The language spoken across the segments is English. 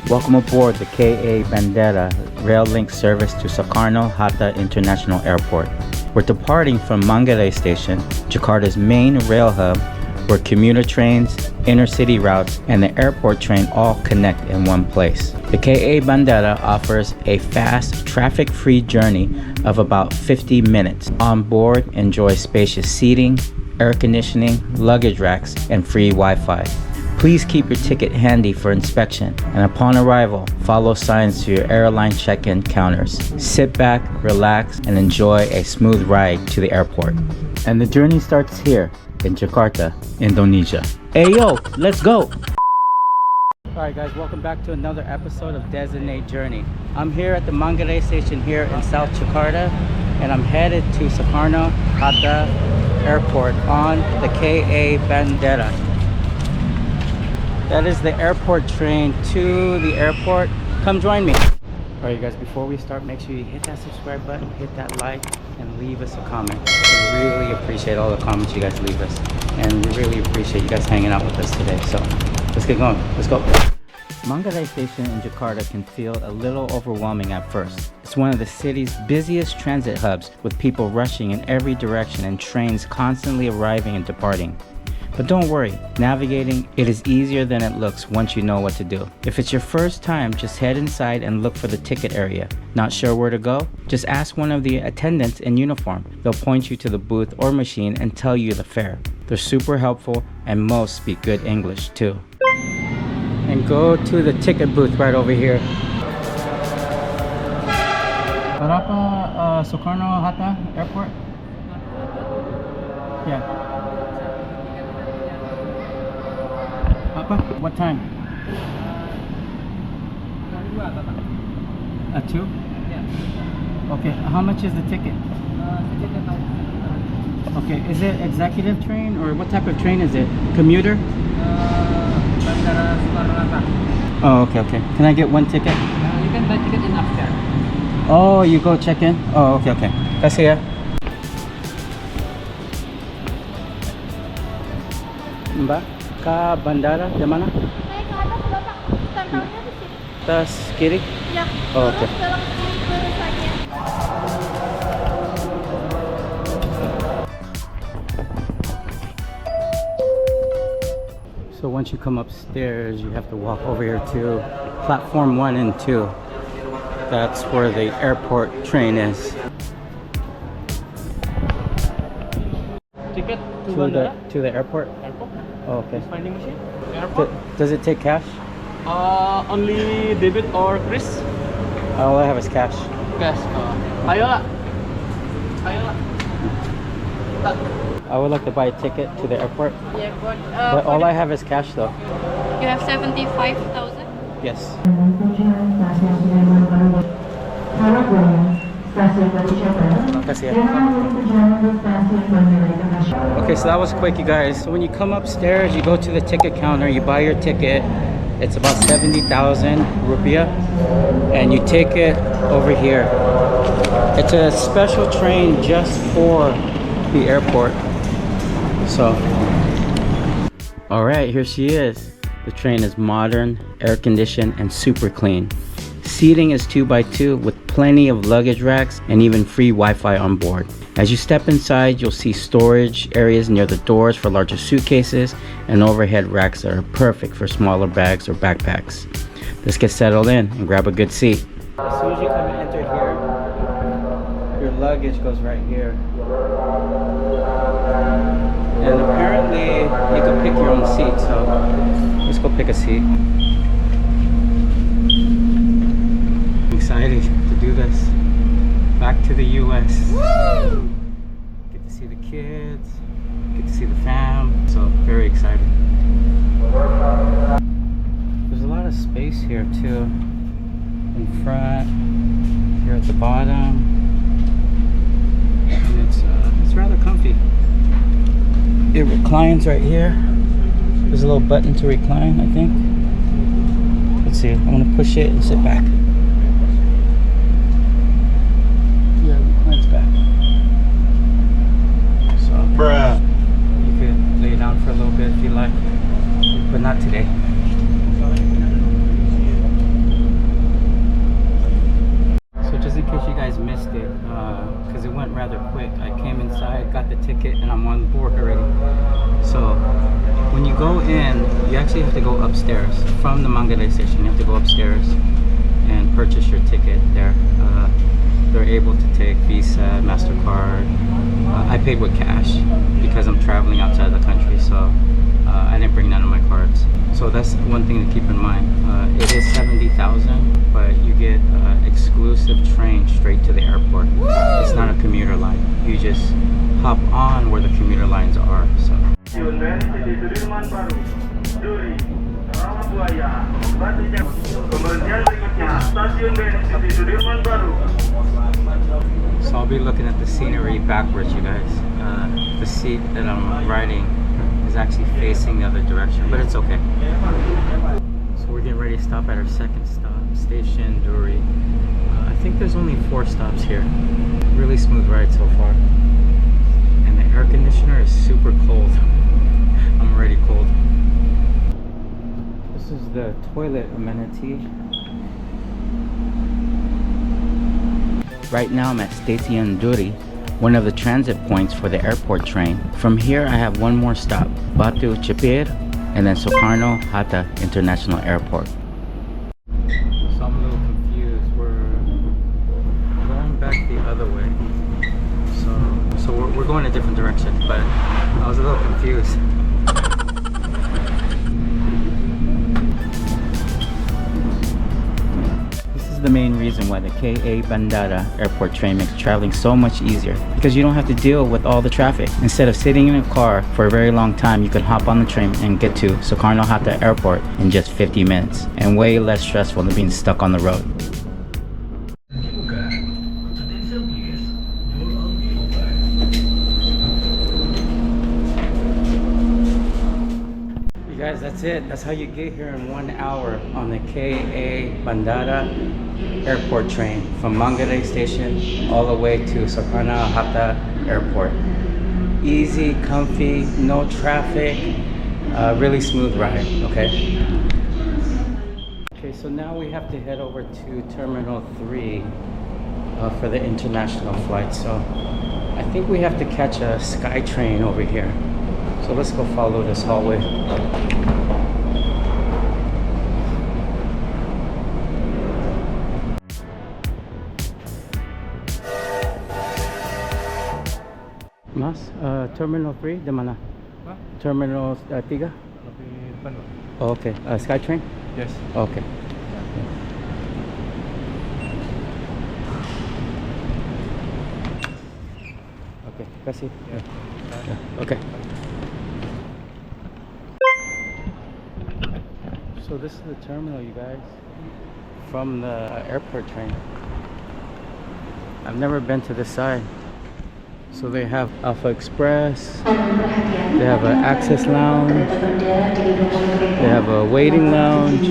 Welcome aboard the KA Bandara rail link service to Soekarno-Hatta International Airport. We're departing from Manggarai Station, Jakarta's main rail hub, where commuter trains, intercity routes, and the airport train all connect in one place. The KA Bandara offers a fast, traffic-free journey of about 50 minutes. On board, enjoy spacious seating, air conditioning, luggage racks, and free Wi-Fi. Please keep your ticket handy for inspection, and upon arrival, follow signs to your airline check-in counters. Sit back, relax, and enjoy a smooth ride to the airport. And the journey starts here in Jakarta, Indonesia. Hey yo, let's go! Alright guys, welcome back to another episode of Designate Journey. I'm here at the Manggarai Station here in South Jakarta, and I'm headed to Soekarno-Hatta Airport on the KA Bandara. That is the airport train to the airport. Come join me. Alright guys, before we start, make sure you hit that subscribe button, hit that like, and leave us a comment. We really appreciate all the comments you guys leave us. And we really appreciate you guys hanging out with us today. So, let's get going. Let's go. Manggarai Station in Jakarta can feel a little overwhelming at first. It's one of the city's busiest transit hubs, with people rushing in every direction and trains constantly arriving and departing. But don't worry, navigating it is easier than it looks once you know what to do. If it's your first time, just head inside and look for the ticket area. Not sure where to go? Just ask one of the attendants in uniform. They'll point you to the booth or machine and tell you the fare. They're super helpful, and most speak good English too. And go to the ticket booth right over here. Berapa Soekarno-Hatta Airport? Yeah. What time? At 2? Yeah. Okay, how much is the ticket? Okay, is it executive train or what type of train is it? Commuter? Bandara Soekarno-Hatta. Oh, okay. Can I get one ticket? You can buy ticket in after. Oh, you go check in? Oh, okay. Kasih ya. Mbak, KA Bandara di mana? Naik ke atas Bapak, tempelnya di sini. Atas kiri? Ya. Oh, oke. Terus belok ke sini lurus aja. So once you come upstairs, you have to walk over here to platform 1 and 2. That's where the airport train is. Ticket to the airport? Airport. Oh, okay. Finding machine. Airport. Does it take cash? Only debit or Chris? All I have is cash. Cash. Ayo lah. I would like to buy a ticket to the airport. Yeah, But all I have is cash though. You have 75,000? Yes. Okay, so that was quick, you guys. So when you come upstairs, you go to the ticket counter, you buy your ticket. It's about 70,000 rupiah, and you take it over here. It's a special train just for the airport. So, all right, here she is. The train is modern, air conditioned, and super clean. Seating is 2x2 with plenty of luggage racks and even free Wi-Fi on board. As you step inside, you'll see storage areas near the doors for larger suitcases and overhead racks that are perfect for smaller bags or backpacks. Let's get settled in and grab a good seat. As soon as you come and enter here, your luggage goes right here. And apparently you can pick your own seat, so let's go pick a seat. Excited to do this. Back to the US. Woo! Get to see the kids, get to see the fam. So very excited. There's a lot of space here too. In front, here at the bottom. And it's rather comfy. It reclines right here. There's a little button to recline, I think. Let's see, I'm gonna push it and sit back. Yeah, it reclines back. So, you could lay down for a little bit if you like, but not today. from the Manggarai Station. You have to go upstairs and purchase your ticket there. They're able to take Visa, MasterCard. I paid with cash because I'm traveling outside the country, so I didn't bring none of my cards. So that's one thing to keep in mind. It is 70,000, but you get exclusive train straight to the airport. It's not a commuter line. You just hop on where the commuter lines are. So. So I'll be looking at the scenery backwards, you guys. The seat that I'm riding is actually facing the other direction, but it's okay. So we're getting ready to stop at our second stop, Station Duri. I think there's only 4 stops here. Really smooth ride so far. And the air conditioner is super cold. I'm already cold. This is the toilet amenity. Right now I'm at Stasiun Duri, one of the transit points for the airport train. From here I have one more stop, Batu Cepir, and then Soekarno-Hatta International Airport. So I'm a little confused. We're going back the other way. So we're going a different direction, but I was a little confused. The main reason why the KA Bandara Airport Train makes traveling so much easier, because you don't have to deal with all the traffic. Instead of sitting in a car for a very long time, you can hop on the train and get to Soekarno-Hatta Airport in just 50 minutes, and way less stressful than being stuck on the road. Guys, that's it. That's how you get here in 1 hour on the KA Bandara Airport Train from Manggarai Station all the way to Soekarno-Hatta Airport. Easy, comfy, no traffic, really smooth ride, okay? Okay, so now we have to head over to Terminal 3 for the international flight. So I think we have to catch a Skytrain over here. So let's go follow this hallway. Mas, Terminal 3, di mana? What? Terminal 3? Lebih depan, Pak. Oh, okay. Skytrain? Yes. Okay. Okay, kasih. Yeah. Okay. So this is the terminal, you guys, from the airport train. I've never been to this side. So they have Alpha Express, they have an access lounge, they have a waiting lounge.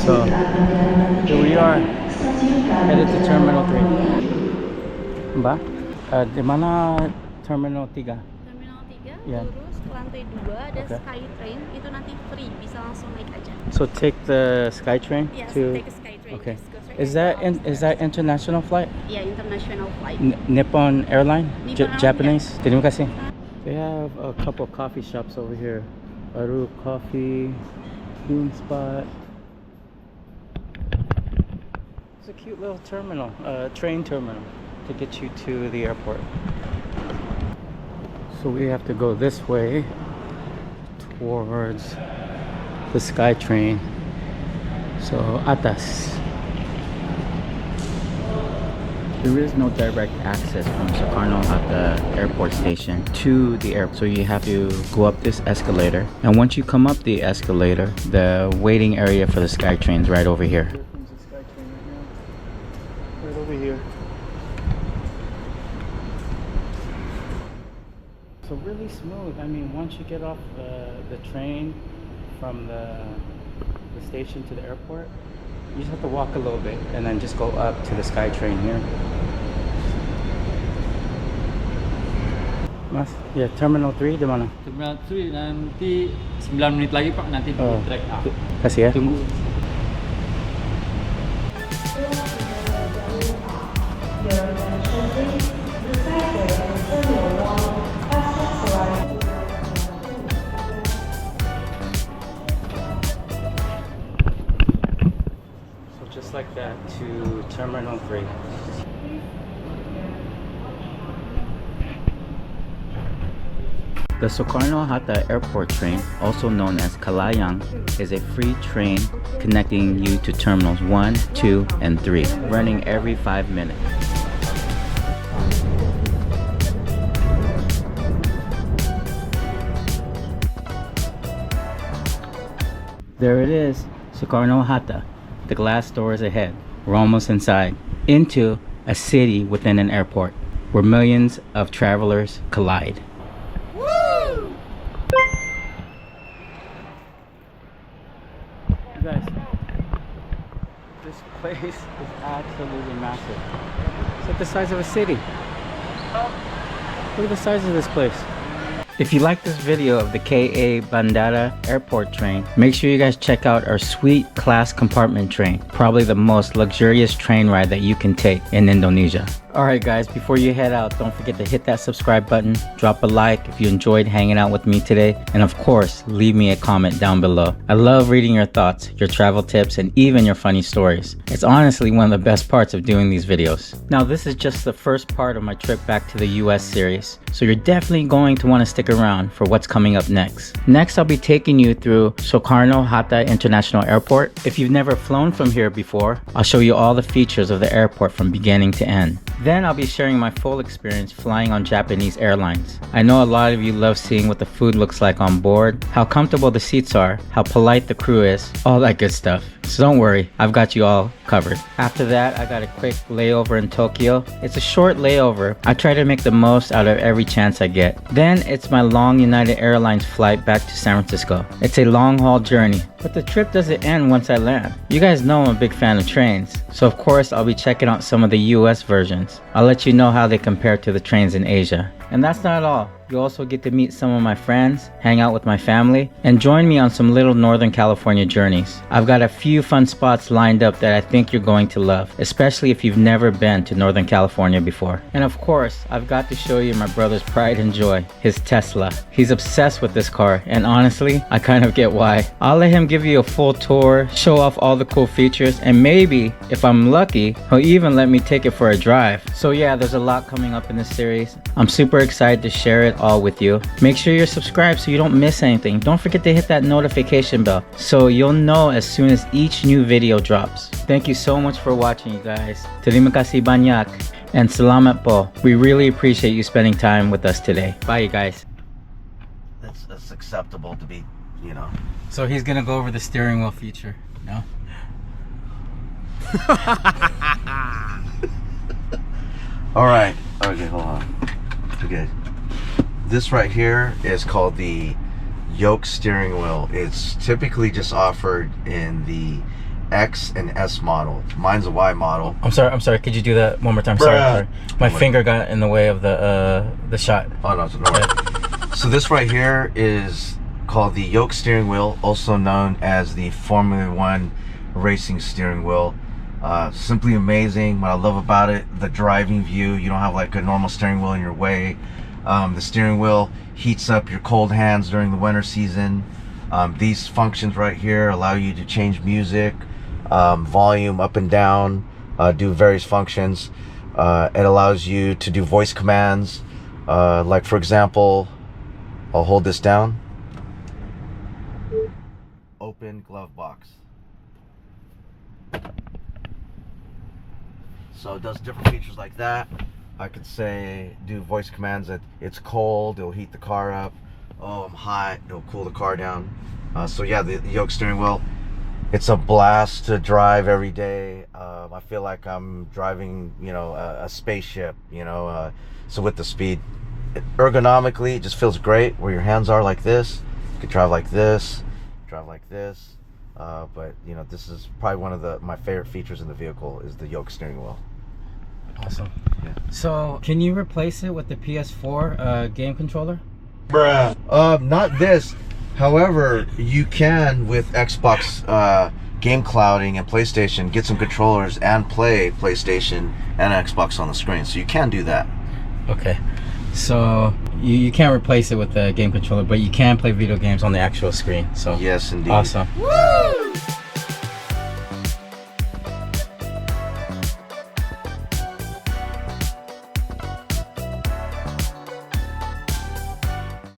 So here we are, headed to Terminal 3. Mbak, di mana Terminal 3? Terminal 3, Yeah. lurus ke lantai 2 ada Okay. Skytrain, itu nanti free, bisa langsung naik aja. So take the Skytrain Yes, to. take a Skytrain. Okay. Just go straight Is to that the is that international flight? Yeah, international flight. Nippon Airline? Nippon Airline, Japanese? Terima kasih. They have a couple coffee shops over here. Aru Coffee, Bean Spot. It's a cute little terminal, train terminal to get you to the airport. So we have to go this way towards the Skytrain. So atas. There is no direct access from Soekarno-Hatta Airport Station to the airport, so you have to go up this escalator. And once you come up the escalator, the waiting area for the Skytrain is right over here. Here comes the Skytrain right over here. So really smooth. I mean, once you get off the train from the station to the airport, you just have to walk a little bit and then just go up to the Skytrain here. Mas, yeah, Terminal 3 di mana? Terminal 3 nanti 9 menit lagi, Pak, nanti di track A. Kasih ya. Tunggu. just like that to Terminal 3. The Soekarno-Hatta Airport Train, also known as Kalayang, is a free train connecting you to Terminals 1, 2, and 3, running every 5 minutes. There it is, Soekarno-Hatta. The glass doors ahead. We're almost inside, into a city within an airport, where millions of travelers collide. Guys, this place is absolutely massive. It's like the size of a city. Look at the size of this place. If you like this video of the KA Bandara Airport Train, make sure you guys check out our sweet class compartment train. Probably the most luxurious train ride that you can take in Indonesia. Alright guys, before you head out, don't forget to hit that subscribe button, drop a like if you enjoyed hanging out with me today, and of course, leave me a comment down below. I love reading your thoughts, your travel tips, and even your funny stories. It's honestly one of the best parts of doing these videos. Now this is just the first part of my trip back to the US series, so you're definitely going to want to stick around for what's coming up next. Next, I'll be taking you through Soekarno-Hatta International Airport. If you've never flown from here before, I'll show you all the features of the airport from beginning to end. Then I'll be sharing my full experience flying on Japanese airlines. I know a lot of you love seeing what the food looks like on board, how comfortable the seats are, how polite the crew is, all that good stuff. So don't worry, I've got you all covered. After that, I got a quick layover in Tokyo. It's a short layover. I try to make the most out of every chance I get. Then it's my long United Airlines flight back to San Francisco. It's a long haul journey, but the trip doesn't end once I land. You guys know I'm a big fan of trains, so of course I'll be checking out some of the US versions. I'll let you know how they compare to the trains in Asia. And that's not all. You also get to meet some of my friends, hang out with my family, and join me on some little Northern California journeys. I've got a few fun spots lined up that I think you're going to love, especially if you've never been to Northern California before. And of course, I've got to show you my brother's pride and joy, his Tesla. He's obsessed with this car, and honestly, I kind of get why. I'll let him give you a full tour, show off all the cool features, and maybe, if I'm lucky, he'll even let me take it for a drive. So yeah, there's a lot coming up in this series. I'm super excited to share it all with you. Make sure you're subscribed so you don't miss anything. Don't forget to hit that notification bell so you'll know as soon as each new video drops. Thank you so much for watching, you guys. Terima kasih banyak and salamat po. We really appreciate you spending time with us today. Bye, you guys. That's acceptable to be, you know. So he's gonna go over the steering wheel feature. No? All right. Okay, hold on. Okay. This right here is called the yoke steering wheel. It's typically just offered in the X and S model. Mine's a Y model. I'm sorry. Could you do that one more time? Sorry. My finger got in the way of the shot. Oh no, no. Yeah. So this right here is called the yoke steering wheel, also known as the Formula One racing steering wheel. Simply amazing. What I love about it, the driving view. You don't have like a normal steering wheel in your way. The steering wheel heats up your cold hands during the winter season. These functions right here allow you to change music, volume up and down, do various functions. It allows you to do voice commands, like for example, I'll hold this down. Open glove box. So it does different features like that. I could say, do voice commands that it's cold, it'll heat the car up. Oh, I'm hot, it'll cool the car down. So yeah, the yoke steering wheel, it's a blast to drive every day. I feel like I'm driving, you know, a spaceship, you know. So with the speed, ergonomically, it just feels great where your hands are like this. You could drive like this, drive like this. But you know, this is probably one of my favorite features in the vehicle is the yoke steering wheel. Awesome. Yeah. So, can you replace it with the PS4 game controller? Bruh. Not this. However, you can with Xbox game clouding and PlayStation get some controllers and play PlayStation and Xbox on the screen. So you can do that. Okay. So you can't replace it with the game controller, but you can play video games on the actual screen. So yes, indeed. Awesome. Woo!